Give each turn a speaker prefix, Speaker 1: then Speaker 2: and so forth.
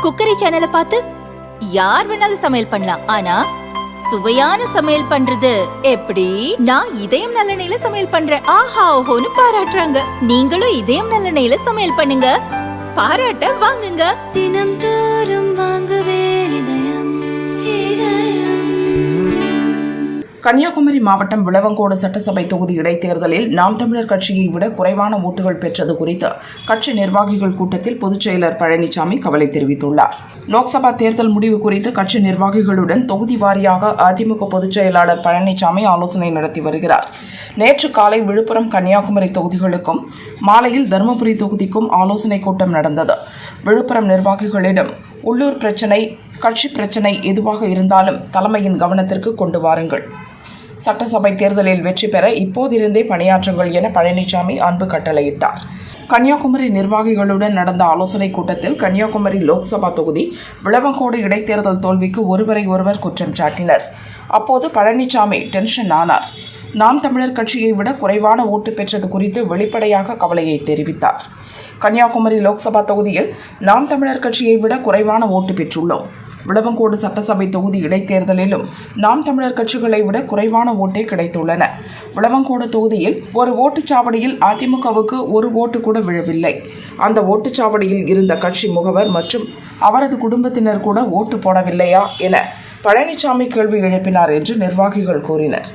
Speaker 1: Cookery சேனலை பார்த்து யார் வேணாலும் சமையல் பண்ணலாம். ஆனா சுவையான சமையல் பண்றது எப்படி? நான் இதயம் நல்லெண்ணெயில சமையல் பண்றேன். ஆஹா ஓஹோன்னு பாராட்டுறாங்க. நீங்களும் இதயம் நல்லெண்ணெயில சமையல் பண்ணுங்க, பாராட்ட வாங்குங்க.
Speaker 2: தினம் தோறும் வாங்குவே இதயம் இதயம்.
Speaker 3: கன்னியாகுமரி மாவட்டம் விளவங்கோடு சட்டசபை தொகுதி இடைத்தேர்தலில் நாம் தமிழர் கட்சியை விட குறைவான ஓட்டுகள் பெற்றது குறித்து கட்சி நிர்வாகிகள் கூட்டத்தில் பொதுச் செயலர் பழனிசாமி கவலை தெரிவித்துள்ளார். லோக்சபா தேர்தல் முடிவு குறித்து கட்சி நிர்வாகிகளுடன் தொகுதி வாரியாக அதிமுக பொதுச் செயலாளர் பழனிசாமி ஆலோசனை நடத்தி வருகிறார். நேற்று காலை விழுப்புரம், கன்னியாகுமரி தொகுதிகளுக்கும் மாலையில் தருமபுரி தொகுதிக்கும் ஆலோசனை கூட்டம் நடந்தது. விழுப்புரம் நிர்வாகிகளிடம் உள்ளூர் பிரச்சினை, கட்சி பிரச்சினை எதுவாக இருந்தாலும் தலைமையின் கவனத்திற்கு கொண்டு வாருங்கள், சட்டசபை தேர்தலில் வெற்றி பெற இப்போதிருந்தே பணியாற்றுங்கள் என பழனிசாமி அன்பு கட்டளையிட்டார். கன்னியாகுமரி நிர்வாகிகளுடன் நடந்த ஆலோசனைக் கூட்டத்தில் கன்னியாகுமரி லோக்சபா தொகுதி விளவங்கோடு இடைத்தேர்தல் தோல்விக்கு ஒருவரை ஒருவர் குற்றம் சாட்டினர். அப்போது பழனிசாமி டென்ஷன் ஆனார். நாம் தமிழர் கட்சியை விட குறைவான ஓட்டு பெற்றது குறித்து வெளிப்படையாக கவலையை தெரிவித்தார். கன்னியாகுமரி லோக்சபா தொகுதியில் நாம் தமிழர் கட்சியை விட குறைவான ஓட்டு பெற்றுள்ளோம். விளவங்கோடு சட்டசபை தொகுதி இடைத்தேர்தலிலும் நாம் தமிழர் கட்சிகளை விட குறைவான ஓட்டே கிடைத்துள்ளன. விளவங்கோடு தொகுதியில் ஒரு ஓட்டுச்சாவடியில் அதிமுகவுக்கு ஒரு ஓட்டு கூட விழவில்லை. அந்த ஓட்டுச்சாவடியில் இருந்த கட்சி முகவர் மற்றும் அவரது குடும்பத்தினர் கூட ஓட்டு போடவில்லையா என பழனிசாமி கேள்வி எழுப்பினார் என்று நிர்வாகிகள் கூறினர்.